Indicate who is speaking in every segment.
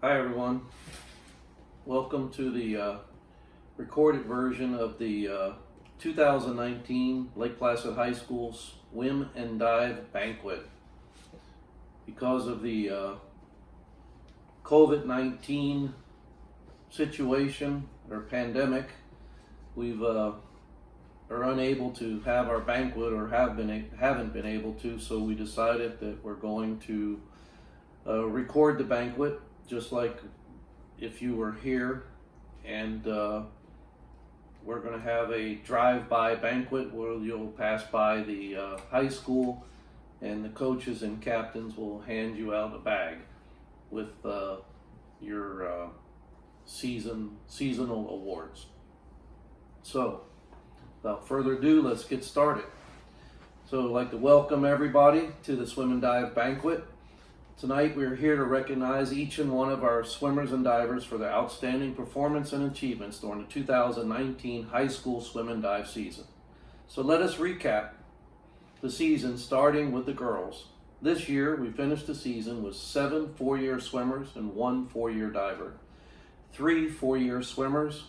Speaker 1: Hi everyone, welcome to the recorded version of the 2019 Lake Placid High School Swim and Dive Banquet. Because of the COVID-19 situation or pandemic, we've are unable to have our banquet or haven't been able to, so we decided that we're going to record the banquet just like if you were here, and we're going to have a drive-by banquet where you'll pass by the high school and the coaches and captains will hand you out a bag with your seasonal awards. So without further ado, let's get started. So I'd like to welcome everybody to the Swim and Dive Banquet. Tonight we are here to recognize each and one of our swimmers and divers for their outstanding performance and achievements during the 2019 high school swim and dive season. So let us recap the season, starting with the girls. This year we finished the season with 7 4-year swimmers and 1 4-year diver, 3 4-year swimmers,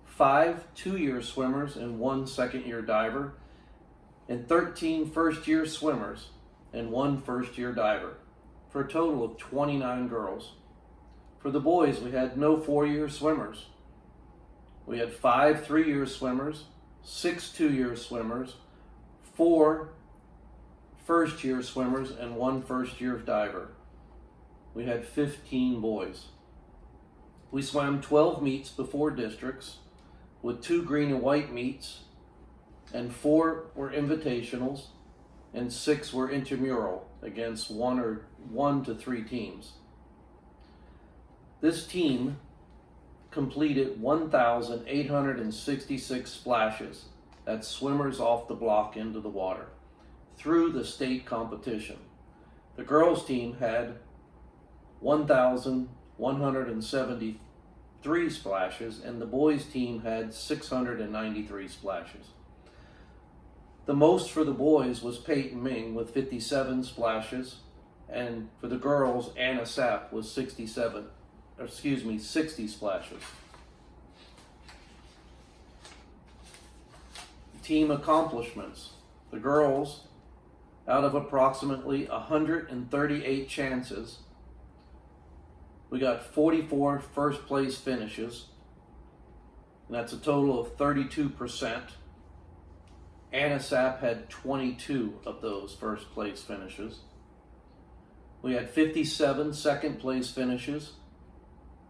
Speaker 1: 5 2-year swimmers and 1 2nd-year diver, and 13 first-year swimmers and 1 first-year diver, for a total of 29 girls. For the boys, we had no 4-year swimmers. We had 5 3-year swimmers, 6 2-year swimmers, 4 first-year swimmers, and 1 first-year diver. We had 15 boys. We swam 12 meets before districts, with 2 green and white meets, and 4 were invitationals, and 6 were intramural against 1 to 3 teams. This team completed 1,866 splashes, that's swimmers off the block into the water, through the state competition. The girls team had 1,173 splashes, and the boys team had 693 splashes. The most for the boys was Peyton Ming with 57 splashes, and for the girls, Anna Sapp was 60 splashes. Team accomplishments. The girls, out of approximately 138 chances, we got 44 first place finishes, and that's a total of 32%. Anna Sapp had 22 of those first place finishes. We had 57 second place finishes.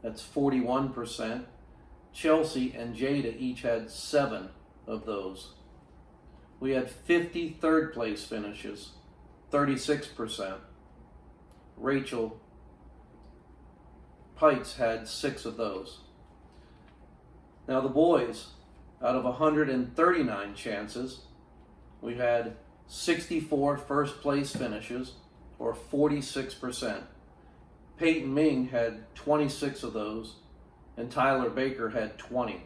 Speaker 1: That's 41%. Chelsea and Jada each had 7 of those. We had 50 third place finishes, 36%. Rachel Pites had 6 of those. Now the boys, out of 139 chances, we had 64 first place finishes, or 46%. Peyton Ming had 26 of those, and Tyler Baker had 20.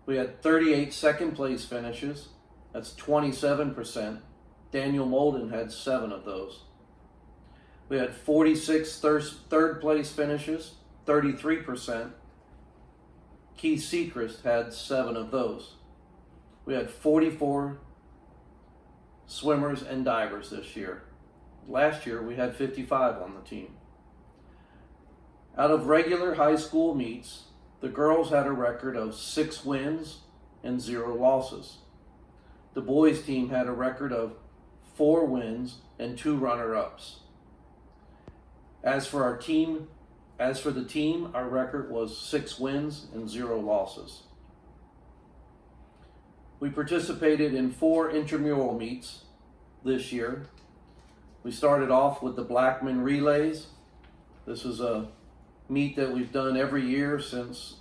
Speaker 1: We had 38 second place finishes, that's 27%. Daniel Molden had 7 of those. We had 46 third place finishes, 33%. Keith Seacrest had 7 of those. We had 44 swimmers and divers this year. Last year we had 55 on the team. Out of regular high school meets, the girls had a record of 6 wins and 0 losses. The boys team had a record of 4 wins and 2 runner-ups. As for the team, our record was 6 wins and 0 losses. We participated in 4 intramural meets this year. We started off with the Blackman Relays. This is a meet that we've done every year since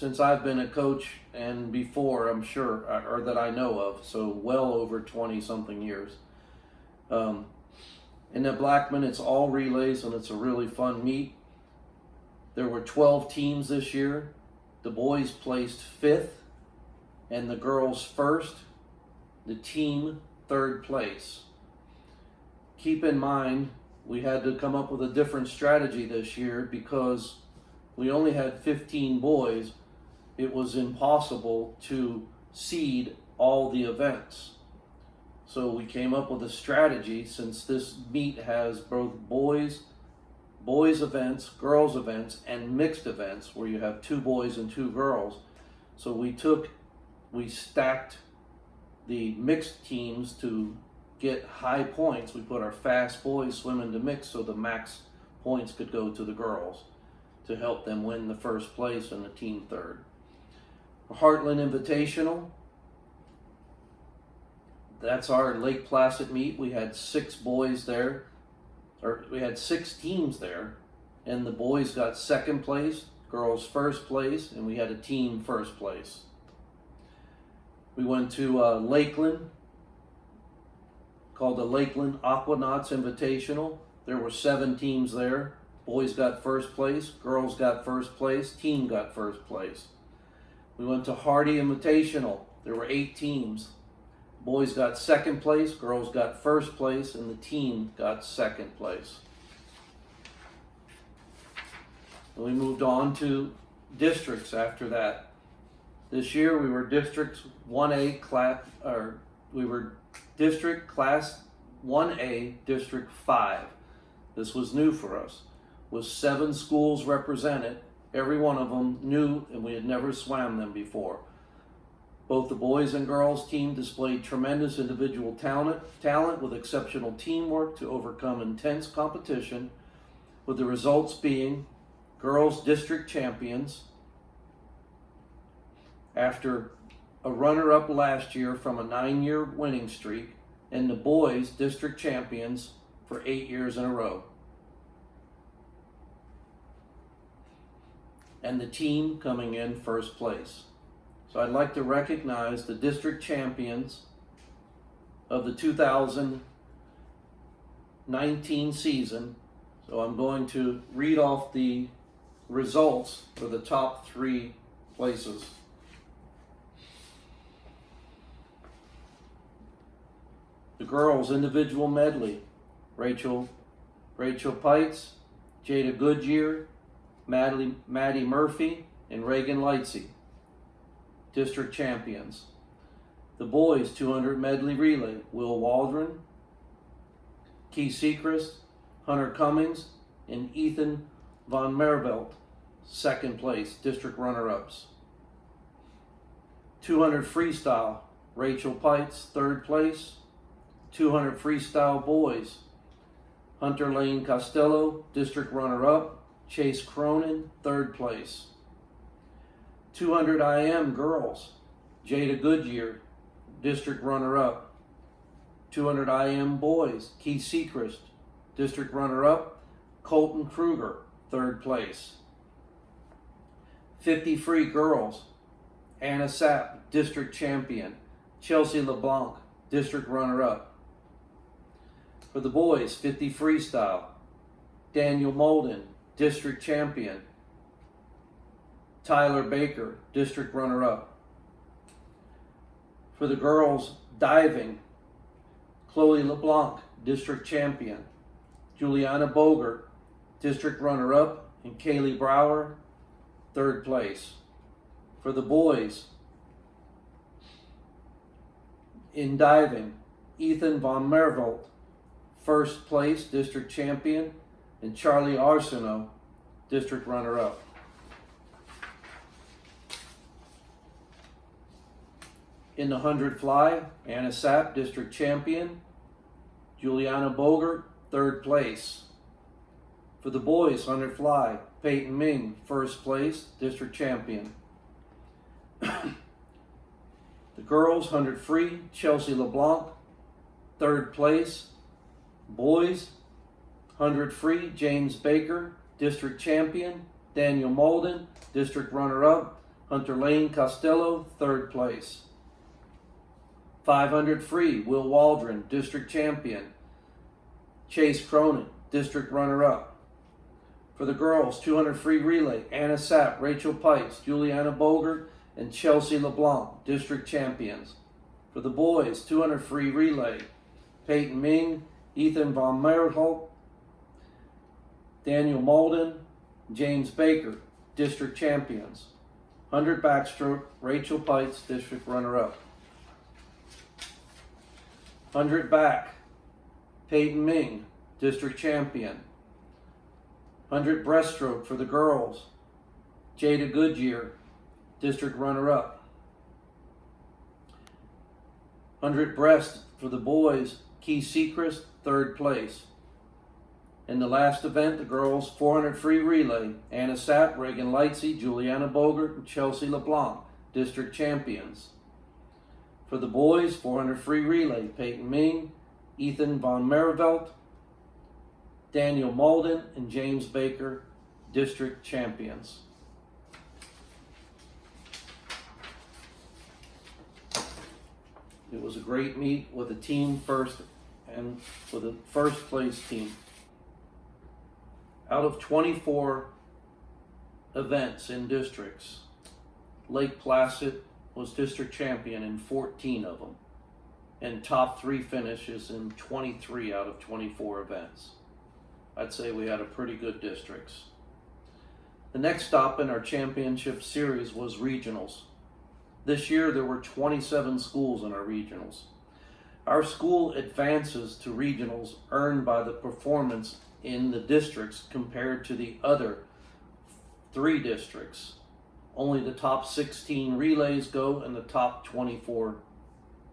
Speaker 1: I've been a coach, and before, I'm sure, or that I know of, so well over 20 something years. In the Blackman, it's all relays, and it's a really fun meet. There were 12 teams this year. The boys placed 5th and the girls 1st. The team 3rd place. Keep in mind we had to come up with a different strategy this year because we only had 15 boys. It was impossible to seed all the events. So we came up with a strategy, since this meet has both boys events, girls events, and mixed events where you have 2 boys and 2 girls. So we stacked the mixed teams to get high points. We put our fast boys swim into mix so the max points could go to the girls to help them win the first place and the team third. Heartland Invitational, that's our Lake Placid meet. We had 6 boys there, or we had 6 teams there, and the boys got second place, girls first place, and we had a team first place. We went to Lakeland, called the Lakeland Aquanauts Invitational. There were 7 teams there. Boys got first place, girls got first place, team got first place. We went to Hardy Invitational. There were 8 teams. Boys got second place, girls got first place, and the team got second place. And we moved on to districts after that. This year we were District 1A District Class 1A, District 5. This was new for us. With 7 schools represented, every one of them new, and we had never swam them before. Both the boys and girls team displayed tremendous individual talent with exceptional teamwork to overcome intense competition, with the results being girls district champions after a runner-up last year from a 9-year winning streak, and the boys district champions for 8 years in a row. And the team coming in first place. So I'd like to recognize the district champions of the 2019 season. So I'm going to read off the results for the top 3 places. The girls individual medley: Rachel Pites, Jada Goodyear, Maddie Murphy, and Reagan Lightsey, district champions. The boys 200 medley relay: Will Waldron, Keith Seacrest, Hunter Cummings, and Ethan Von Mervelt, second place, district runner-ups. 200 freestyle: Rachel Pites, third place. 200 freestyle boys: Hunter Lane Costello, district runner-up. Chase Cronin, third place. 200 IM girls: Jada Goodyear, district runner-up. 200 IM boys: Keith Seacrest, district runner-up. Colton Kruger, third place. 50 free girls: Anna Sapp, district champion. Chelsea LeBlanc, district runner-up. For the boys, 50 freestyle: Daniel Molden, district champion. Tyler Baker, district runner-up. For the girls, diving: Chloe LeBlanc, district champion. Juliana Bogert, district runner-up, and Kaylee Brower, third place. For the boys, in diving, Ethan Von Mervelt, first place, district champion, and Charlie Arsenault, district runner-up. In the 100 fly, Anna Sapp, district champion. Juliana Bogert, third place. For the boys 100 fly, Peyton Ming, first place, district champion. The girls 100 free, Chelsea LeBlanc, third place. Boys 100 free, James Baker, district champion. Daniel Molden, district runner-up. Hunter Lane Costello, third place. 500 free, Will Waldron, district champion. Chase Cronin, district runner-up. For the girls, 200 free relay, Anna Sapp, Rachel Pites, Juliana Bogert, and Chelsea LeBlanc, district champions. For the boys, 200 free relay, Peyton Ming, Ethan Von Merholt, Daniel Malden, James Baker, district champions. 100 backstroke, Rachel Pites, district runner-up. 100 back, Peyton Ming, district champion. 100 breaststroke for the girls, Jada Goodyear, district runner-up. 100 breast for the boys, Key Sechrist, third place. In the last event, the girls 400 free relay, Anna Sapp, Reagan Lightsey, Juliana Bogert, and Chelsea LeBlanc, district champions. For the boys, 400 free relay, Peyton Ming, Ethan von Mervelt, Daniel Malden, and James Baker, district champions. It was a great meet with a team first and with a first place team. Out of 24 events in districts, Lake Placid was district champion in 14 of them, and top 3 finishes in 23 out of 24 events. I'd say we had a pretty good districts. The next stop in our championship series was regionals. This year there were 27 schools in our regionals. Our school advances to regionals earned by the performance in the districts compared to the other 3 districts. Only the top 16 relays go and the top 24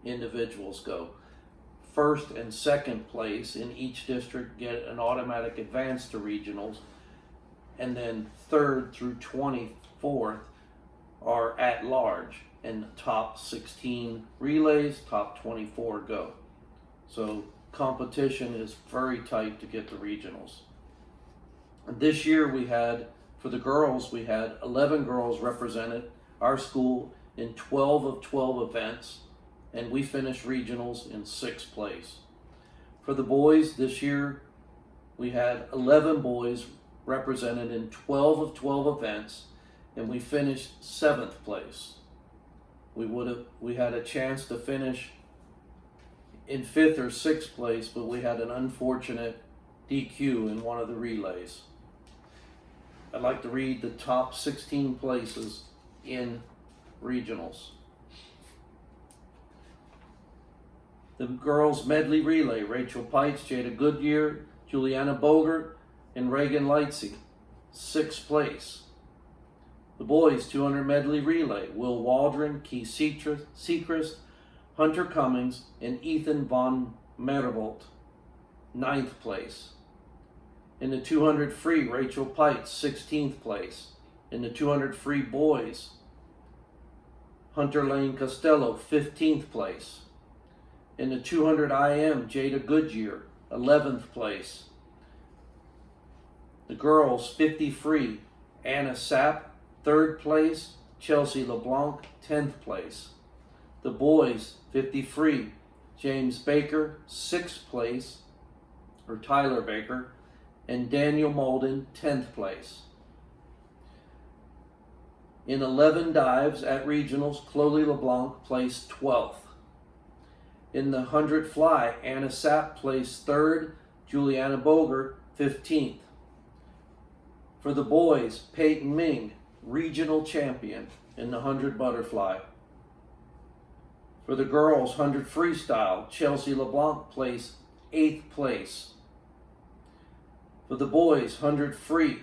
Speaker 1: individuals go. First and second place in each district get an automatic advance to regionals, and then 3rd through 24th are at large, and the top 16 relays, top 24 go. So competition is very tight to get to regionals. And this year we had, for the girls, we had 11 girls represented our school in 12 of 12 events, and we finished regionals in 6th place. For the boys this year, we had 11 boys represented in 12 of 12 events, and we finished 7th place. We had a chance to finish in 5th or 6th place, but we had an unfortunate DQ in one of the relays. I'd like to read the top 16 places in regionals. The girls medley relay, Rachel Pites, Jada Goodyear, Juliana Bogert, and Reagan Lightsey, 6th place. The boys 200 medley relay, Will Waldron, Key Sechrist, Hunter Cummings, and Ethan von Mervold, 9th place. In the 200 free, Rachel Pites, 16th place. In the 200 free boys, Hunter Lane Costello, 15th place. In the 200 IM, Jada Goodyear, 11th place. The girls 50 free, Anna Sapp, 3rd place. Chelsea LeBlanc, 10th place. The boys 50 free, James Baker, 6th place, or Tyler Baker, and Daniel Malden, 10th place. In 11 dives at regionals, Chloe LeBlanc placed 12th. In the 100 fly, Anna Sapp placed 3rd, Juliana Bogert, 15th. For the boys, Peyton Ming, regional champion in the 100 butterfly. For the girls, 100 freestyle, Chelsea LeBlanc placed 8th place. For the boys, 100 free,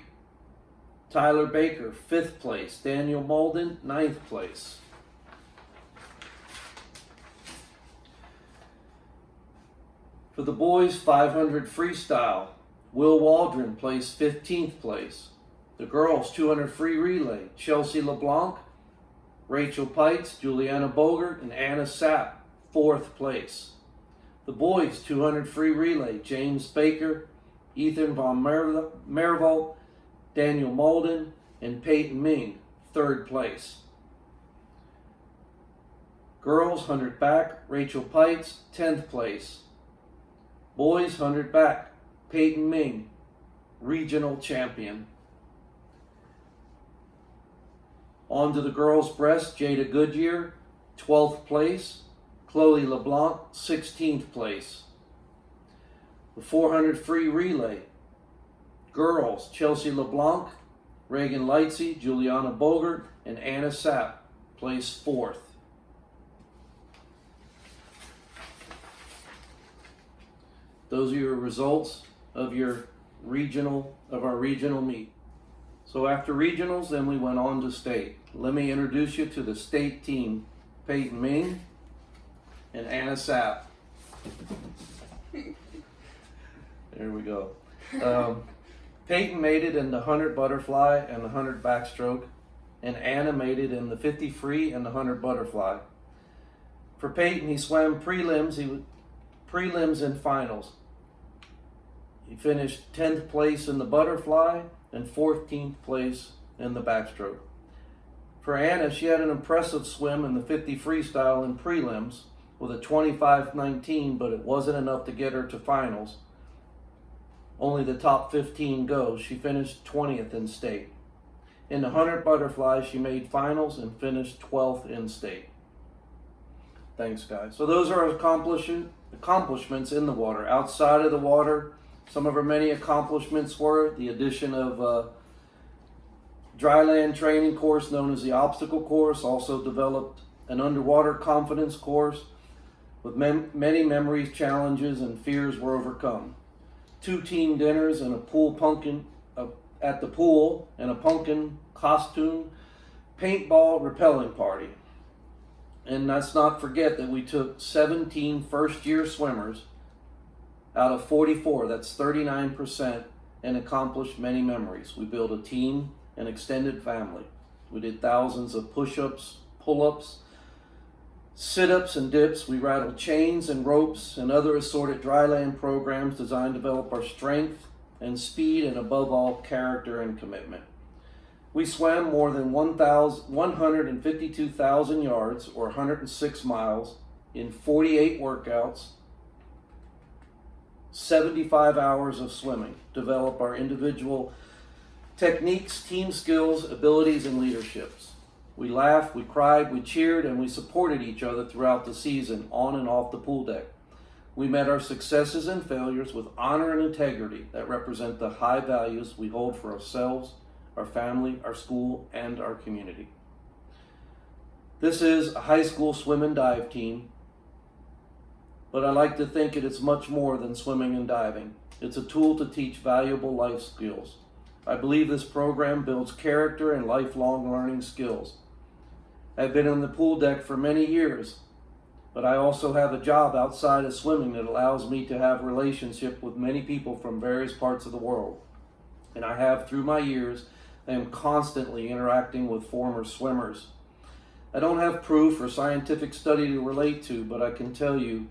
Speaker 1: Tyler Baker, 5th place. Daniel Malden, 9th place. For the boys, 500 freestyle, Will Waldron placed 15th place. The girls, 200 free relay, Chelsea LeBlanc, Rachel Pites, Juliana Bogert, and Anna Sapp, 4th place. The boys, 200 free relay, James Baker, Ethan von Mervold, Daniel Malden, and Peyton Ming, 3rd place. Girls, 100 back, Rachel Pites, 10th place. Boys, 100 back, Peyton Ming, regional champion. On to the girls' breast, Jada Goodyear, 12th place. Chloe LeBlanc, 16th place. The 400 free relay, Girls, Chelsea LeBlanc, Reagan Lightsey, Juliana Bogert, and Anna Sapp placed 4th. Those are your results of our regional meet. So after regionals, then we went on to state. Let me introduce you to the state team. Peyton Ming and Anna Sapp. There we go. Peyton made it in the 100 butterfly and the 100 backstroke, and Anna made it in the 50 free and the 100 butterfly. For Peyton, he swam prelims and finals. He finished 10th place in the butterfly and 14th place in the backstroke. For Anna, she had an impressive swim in the 50 freestyle in prelims with a 25:19, but it wasn't enough to get her to finals. Only the top 15 go. She finished 20th in state. In the 100 butterfly, she made finals and finished 12th in state. Thanks, guys. So those are our accomplishments in the water. Outside of the water, some of our many accomplishments were the addition of a dryland training course known as the obstacle course, also developed an underwater confidence course with many memories, challenges, and fears were overcome. 2 team dinners and a pool pumpkin at the pool and a pumpkin costume paintball rappelling party. And let's not forget that we took 17 first-year swimmers out of 44, that's 39%, and accomplished many memories. We built a team, an extended family. We did thousands of push-ups, pull-ups, sit-ups and dips. We rattled chains and ropes and other assorted dryland programs designed to develop our strength and speed and above all character and commitment. We swam more than 152,000 yards or 106 miles in 48 workouts, 75 hours of swimming, develop our individual techniques, team skills, abilities, and leaderships. We laughed, we cried, we cheered, and we supported each other throughout the season, on and off the pool deck. We met our successes and failures with honor and integrity that represent the high values we hold for ourselves, our family, our school, and our community. This is a high school swim and dive team, but I like to think it is much more than swimming and diving. It's a tool to teach valuable life skills. I believe this program builds character and lifelong learning skills. I've been on the pool deck for many years, but I also have a job outside of swimming that allows me to have relationship with many people from various parts of the world. And I have, through my years, I am constantly interacting with former swimmers. I don't have proof or scientific study to relate to, but I can tell you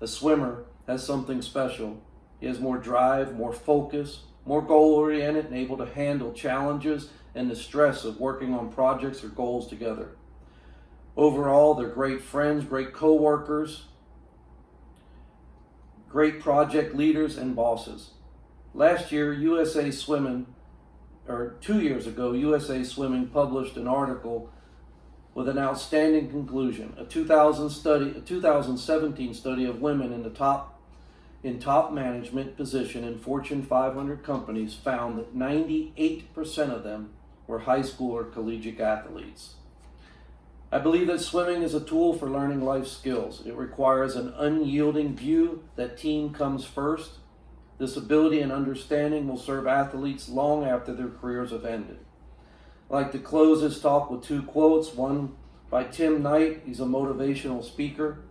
Speaker 1: a swimmer has something special. He has more drive, more focus, more goal-oriented, and able to handle challenges and the stress of working on projects or goals together. Overall, they're great friends, great co-workers, great project leaders and bosses. Last year, 2 years ago, USA Swimming published an article with an outstanding conclusion. A 2017 study of women in top management position in Fortune 500 companies found that 98% of them were high school or collegiate athletes. I believe that swimming is a tool for learning life skills. It requires an unyielding view that team comes first. This ability and understanding will serve athletes long after their careers have ended. I'd like to close this talk with 2 quotes, one by Tim Knight. He's a motivational speaker.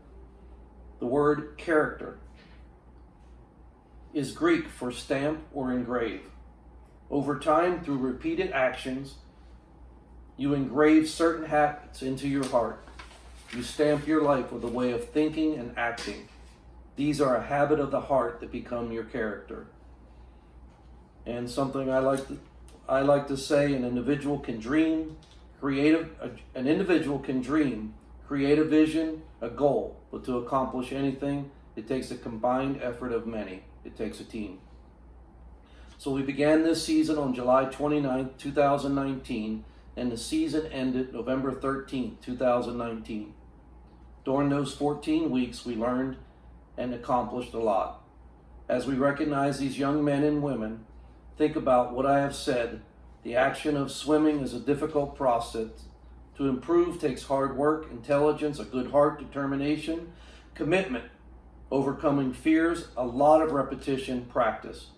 Speaker 1: The word character is Greek for stamp or engrave. Over time, through repeated actions, you engrave certain habits into your heart. You stamp your life with a way of thinking and acting. These are a habit of the heart that become your character. And something I like to say, an individual can dream, create a vision, a goal, but to accomplish anything, it takes a combined effort of many. It takes a team. So we began this season on July 29, 2019, and the season ended November 13, 2019. During those 14 weeks, we learned and accomplished a lot. As we recognize these young men and women, think about what I have said. The action of swimming is a difficult process. To improve takes hard work, intelligence, a good heart, determination, commitment, overcoming fears, a lot of repetition, practice.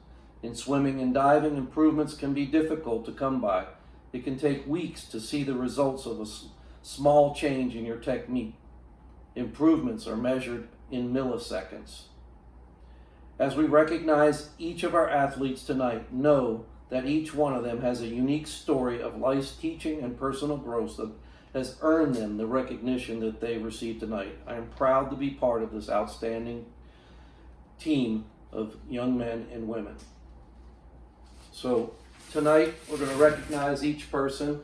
Speaker 1: In swimming and diving, improvements can be difficult to come by. It can take weeks to see the results of a small change in your technique. Improvements are measured in milliseconds. As we recognize each of our athletes tonight, know that each one of them has a unique story of life's teaching and personal growth that has earned them the recognition that they received tonight. I am proud to be part of this outstanding team of young men and women. So tonight we're going to recognize each person.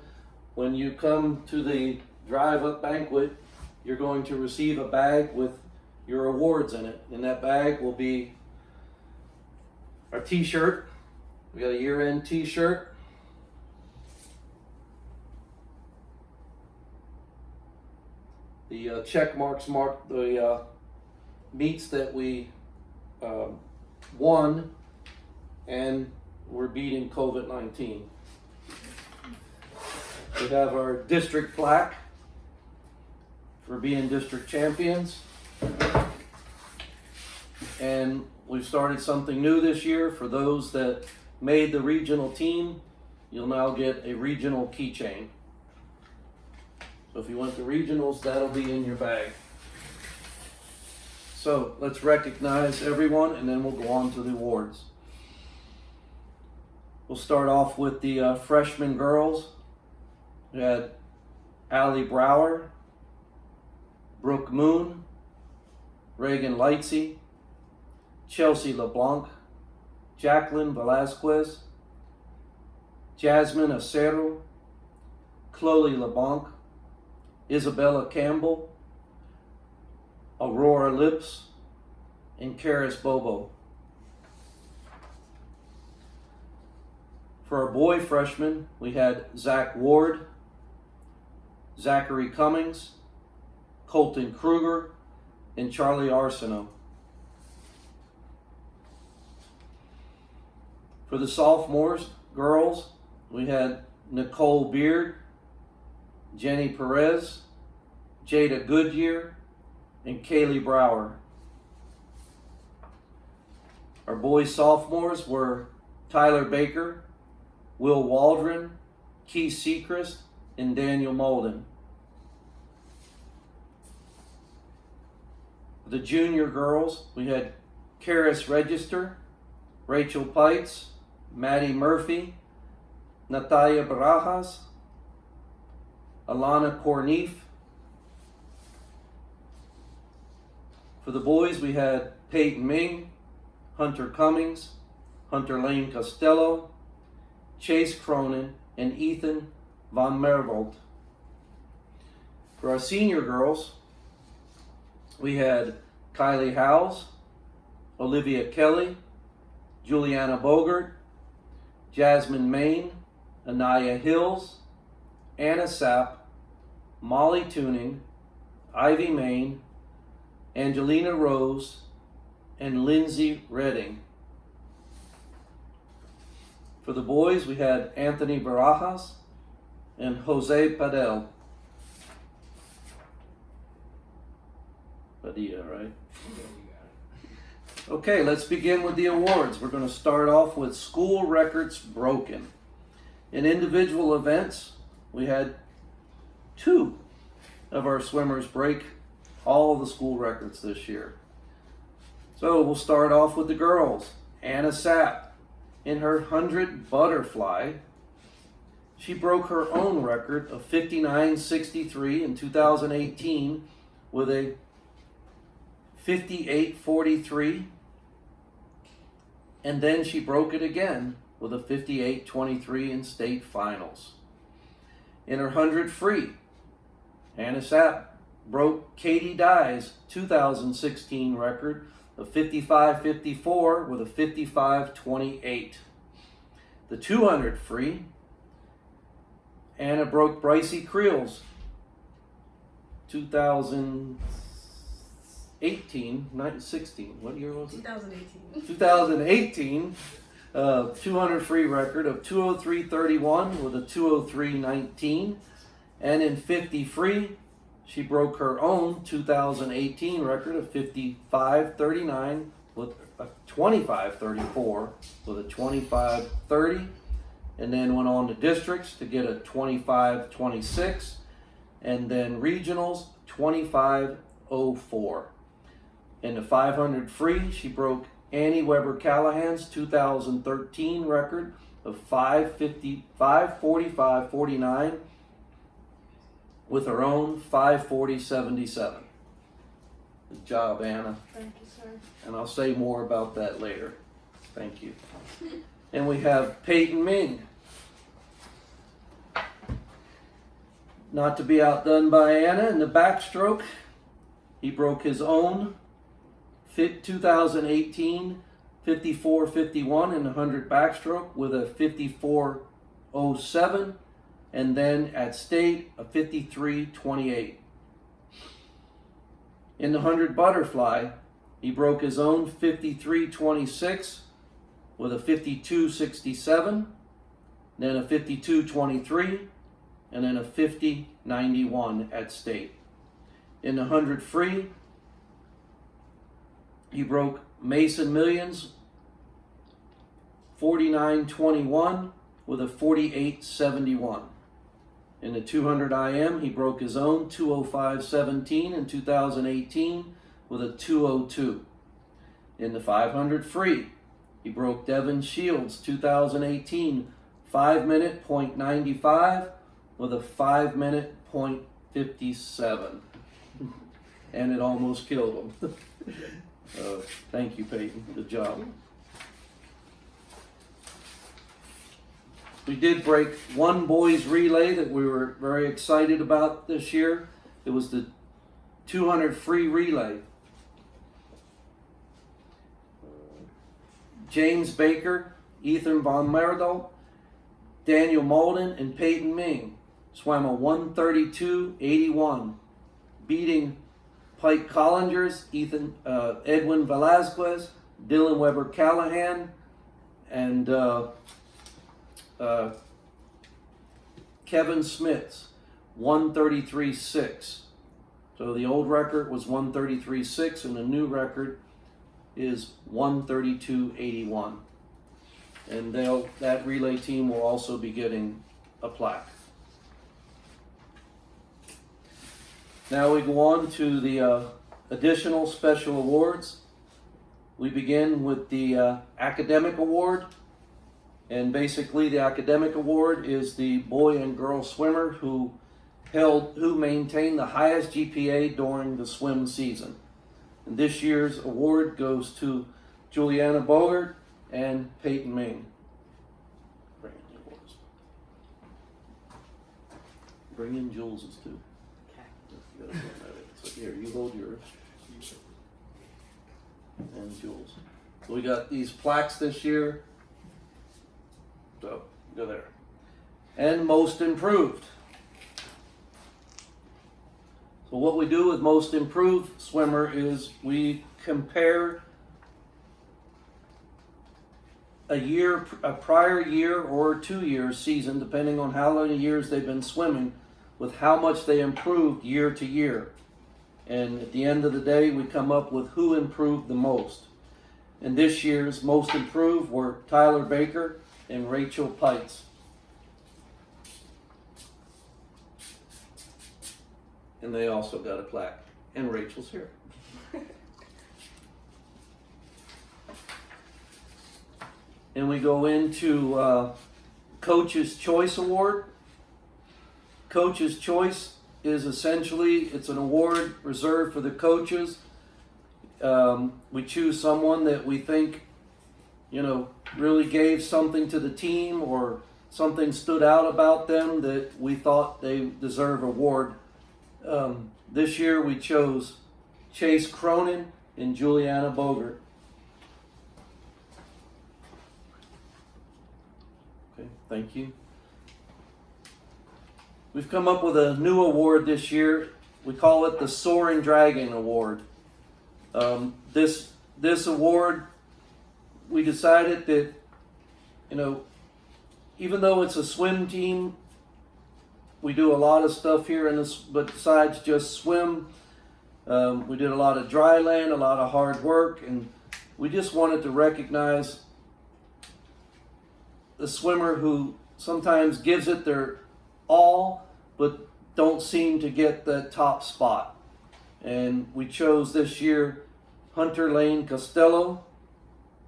Speaker 1: When you come to the drive-up banquet, you're going to receive a bag with your awards in it. In that bag will be our t-shirt. We got a year-end t-shirt. The check marks mark the meets that we won, and we're beating COVID-19. We have our district plaque for being district champions. And we've started something new this year. For those that made the regional team, you'll now get a regional keychain. So if you went to regionals, that'll be in your bag. So let's recognize everyone, and then we'll go on to the awards. We'll start off with the freshman girls. We had Allie Brower, Brooke Moon, Reagan Lightsey, Chelsea LeBlanc, Jacqueline Velasquez, Jasmine Acero, Chloe LeBlanc, Isabella Campbell, Aurora Lips, and Karis Bobo. For our boy freshmen, we had Zach Ward, Zachary Cummings, Colton Kruger, and Charlie Arsenault. For the sophomores, girls, we had Nicole Beard, Jenny Perez, Jada Goodyear, and Kaylee Brower. Our boys sophomores were Tyler Baker, Will Waldron, Keith Sechrist, and Daniel Molden. For the junior girls, we had Karis Register, Rachel Pites, Maddie Murphy, Natalia Barajas, Alana Corneef. For the boys, we had Peyton Ming, Hunter Cummings, Hunter Lane Costello, Chase Cronin, and Ethan Von Mervold. For our senior girls, we had Kylie Howes, Olivia Kelly, Juliana Bogart, Jasmine Main, Anaya Hills, Anna Sapp, Molly Tuning, Ivy Main, Angelina Rose, and Lindsay Redding. For the boys, we had Anthony Barajas and Jose Padel. Padilla, right? Okay, let's begin with the awards. We're going to start off with school records broken. In individual events, we had 2 of our swimmers break all of the school records this year. So we'll start off with the girls. Anna Sapp, in her 100 butterfly, she broke her own record of 59.63 in 2018 with a 58.43, and then she broke it again with a 58.23 in state finals. In her 100 free, Anna Sapp broke Katie Dye's 2016 record of 55.54 with a 55.28. The 200 free, Anna broke Brycey Creel's 2016, what year was it?
Speaker 2: 2018.
Speaker 1: 2018 200 free record of 203.31 with a 203.19. And in 50 free, she broke her own 2018 record of 55.39 with a 25.34 with a 25.30. And then went on to districts to get a 25.26. And then regionals, 25.04. In the 500 free, she broke Annie Weber Callahan's 2013 record of 5:45.49 with her own 5:40.77. Good job, Anna.
Speaker 2: Thank you, sir.
Speaker 1: And I'll say more about that later. Thank you. And we have Peyton Ming. Not to be outdone by Anna in the backstroke. He broke his own 2018 54.51 in the 100 backstroke with a 54.07, and then at state a 53.28. In the 100 butterfly, he broke his own 53.26 with a 52.67, then a 52.23, and then a 50.91 at state. In the 100 free, he broke Mason Millions 49.21 with a 48.71. In the 200 IM, he broke his own 205.17 in 2018 with a 202. In the 500 free, he broke Devin Shields 2018 5-minute .95 with a 5-minute .57. And it almost killed him. Thank you, Peyton. Good job. We did break one boys relay that we were very excited about this year. It was the 200 free relay. James Baker, Ethan Von Merdel, Daniel Malden, and Peyton Ming swam a 1:32.81, beating Pike Collingers, Edwin Velasquez, Dylan Weber Callahan, and Kevin Smith's 1:33.6. So the old record was 1:33.6, and the new record is 1:32.81. And that relay team will also be getting a plaque. Now we go on to the additional special awards. We begin with the academic award. And basically the academic award is the boy and girl swimmer who maintained the highest GPA during the swim season. And this year's award goes to Juliana Bogert and Peyton Ming. Bring in Jules's too. Okay. So here, you hold yours. And Jules. So we got these plaques this year. So, go there. And most improved. So what we do with most improved swimmer is we compare a prior year or 2 year season, depending on how many years they've been swimming, with how much they improved year to year. And at the end of the day, we come up with who improved the most. And this year's most improved were Tyler Baker and Rachel Pites. And they also got a plaque. And Rachel's here. And we go into Coach's Choice Award. Coach's Choice is essentially, it's an award reserved for the coaches. We choose someone that we think, really gave something to the team, or something stood out about them that we thought they deserve award. This year we chose Chase Cronin and Juliana Bogert. Okay, thank you. We've come up with a new award this year. We call it the Soaring Dragon Award. This award, we decided that you know, even though it's a swim team, we do a lot of stuff here in this, but besides just swim, we did a lot of dry land, a lot of hard work, and we just wanted to recognize the swimmer who sometimes gives it their all, but don't seem to get that top spot. And we chose this year Hunter Lane Costello.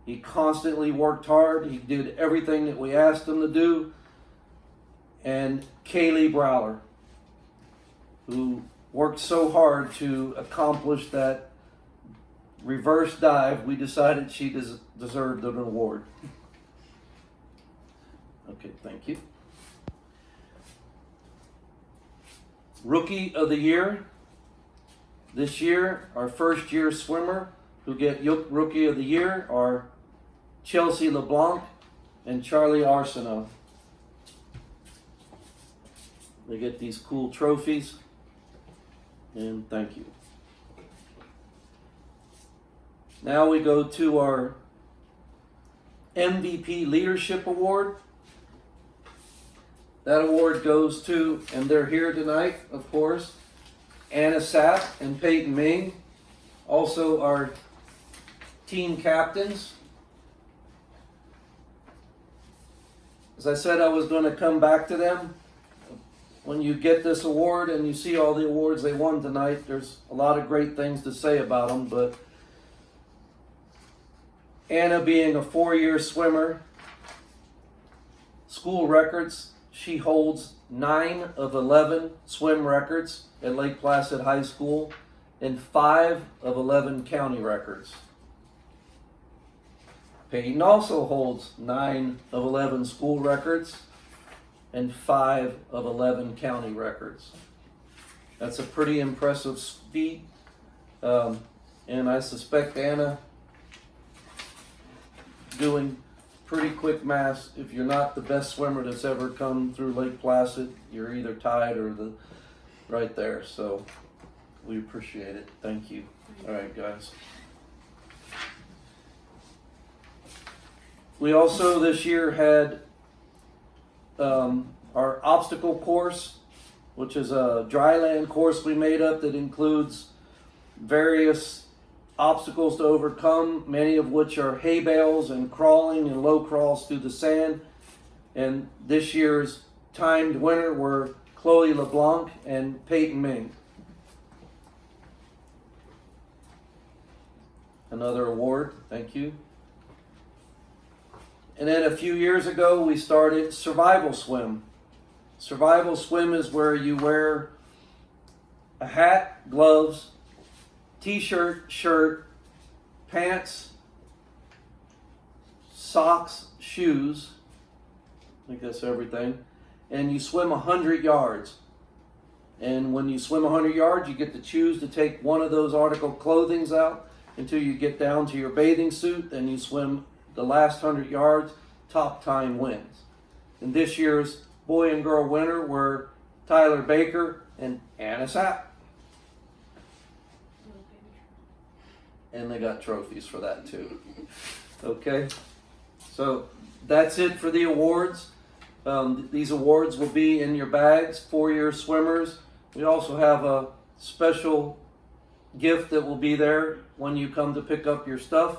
Speaker 1: He constantly worked hard. He did everything that we asked him to do. And Kaylee Browler, who worked so hard to accomplish that reverse dive, we decided she deserved an award. Okay, thank you. Rookie of the Year. This year, our first year swimmer who get Rookie of the Year are Chelsea LeBlanc and Charlie Arsenault. They get these cool trophies, and thank you. Now we go to our MVP Leadership Award. That award goes to, and they're here tonight, of course, Anna Sapp and Peyton Ming. Also our team captains. As I said, I was going to come back to them. When you get this award and you see all the awards they won tonight, there's a lot of great things to say about them, but Anna being a 4-year swimmer, school records, she holds 9 of 11 swim records at Lake Placid High School and 5 of 11 county records. Peyton also holds 9 of 11 school records and 5 of 11 county records. That's a pretty impressive feat. And I suspect Anna, doing pretty quick math, if you're not the best swimmer that's ever come through Lake Placid, you're either tied or right there. So we appreciate it. Thank you. All right, guys. We also this year had our obstacle course, which is a dry land course we made up that includes various obstacles to overcome, many of which are hay bales and crawling and low crawls through the sand. And this year's timed winner were Chloe LeBlanc and Peyton Ming. Another award, thank you. And then a few years ago, we started Survival Swim. Survival Swim is where you wear a hat, gloves, t-shirt, shirt, pants, socks, shoes, I think that's everything, and you swim 100 yards. And when you swim 100 yards, you get to choose to take one of those article clothings out until you get down to your bathing suit, and you swim the last 100 yards, top time wins. And this year's boy and girl winner were Tyler Baker and Anna Sapp. And they got trophies for that too. Okay, so that's it for the awards. These awards will be in your bags, 4-year swimmers. We also have a special gift that will be there when you come to pick up your stuff.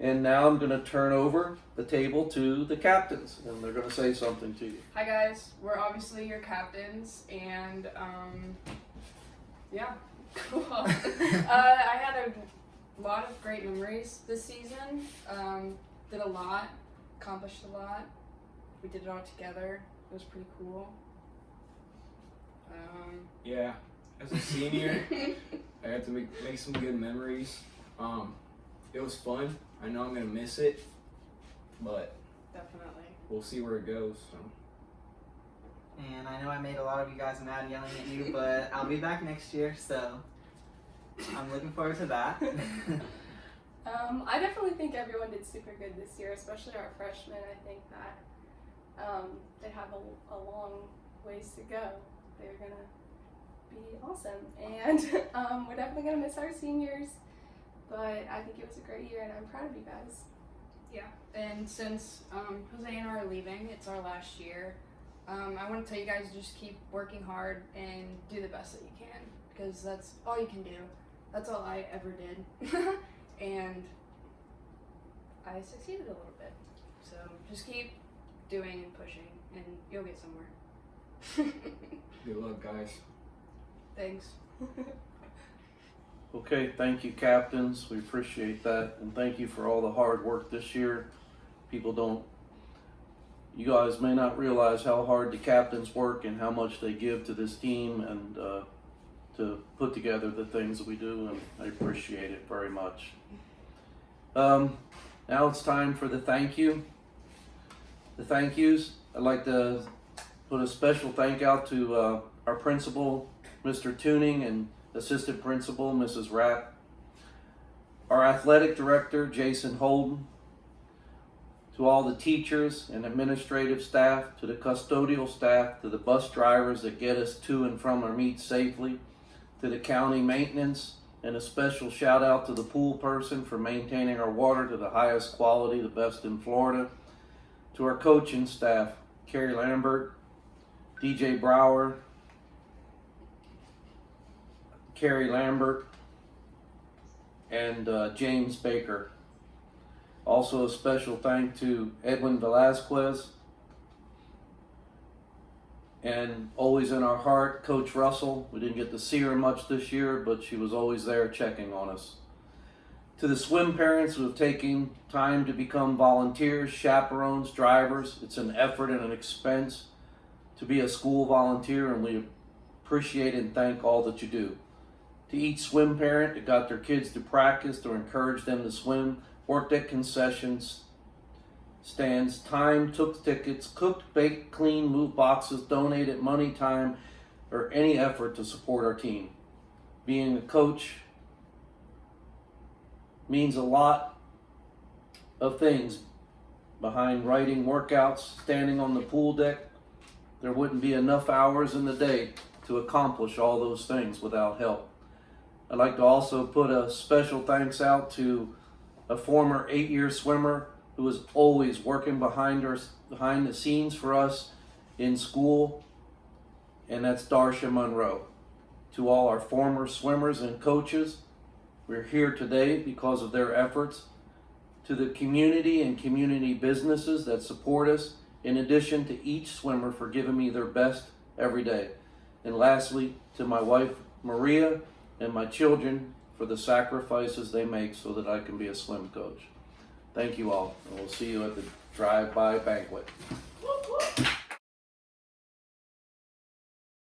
Speaker 1: And now I'm going to turn over the table to the captains, and they're going to say something to you.
Speaker 2: Hi guys, we're obviously your captains, and yeah, cool. I had a lot of great memories this season. Did a lot, accomplished a lot. We did it all together. It was pretty cool.
Speaker 3: Yeah, as a senior, I had to make some good memories. It was fun. I know I'm gonna miss it, but
Speaker 2: Definitely.
Speaker 3: we'll see where it goes. So.
Speaker 4: And I know I made a lot of you guys mad yelling at you, but I'll be back next year, so I'm looking forward to that.
Speaker 5: I definitely think everyone did super good this year, especially our freshmen. I think that they have a long ways to go. They're going to be awesome. And we're definitely going to miss our seniors, but I think it was a great year, and I'm proud of you guys.
Speaker 2: Yeah, and since Jose and I are leaving, it's our last year. I want to tell you guys to just keep working hard and do the best that you can, because that's all you can do. That's all I ever did, and I succeeded a little bit. So just keep doing and pushing, and you'll get somewhere.
Speaker 3: Good luck, guys.
Speaker 2: Thanks.
Speaker 1: Okay, thank you, captains. We appreciate that, and thank you for all the hard work this year. You guys may not realize how hard the captains work and how much they give to this team and to put together the things that we do, and I appreciate it very much. Now it's time for the thank you. The thank yous. I'd like to put a special thank out to our principal, Mr. Tuning, and assistant principal, Mrs. Rapp. Our athletic director, Jason Holden. To all the teachers and administrative staff, to the custodial staff, to the bus drivers that get us to and from our meets safely, to the county maintenance, and a special shout out to the pool person for maintaining our water to the highest quality, the best in Florida. To our coaching staff, Carrie Lambert, DJ Brower, Carrie Lambert, and James Baker. Also a special thank to Edwin Velasquez, and always in our heart, Coach Russell. We didn't get to see her much this year, but she was always there checking on us. To the swim parents who have taken time to become volunteers, chaperones, drivers, it's an effort and an expense to be a school volunteer, and we appreciate and thank all that you do. To each swim parent that got their kids to practice or encouraged them to swim, worked at concessions stands, time, took tickets, cooked, baked, cleaned, moved boxes, donated money, time, or any effort to support our team. Being a coach means a lot of things behind writing workouts, standing on the pool deck. There wouldn't be enough hours in the day to accomplish all those things without help. I'd like to also put a special thanks out to a former 8-year swimmer who was always working behind the scenes for us in school, and that's Darsha Monroe. To all our former swimmers and coaches, we're here today because of their efforts. To the community and community businesses that support us, in addition to each swimmer for giving me their best every day. And lastly, to my wife, Maria, and my children for the sacrifices they make so that I can be a swim coach. Thank you all, and we'll see you at the drive-by banquet.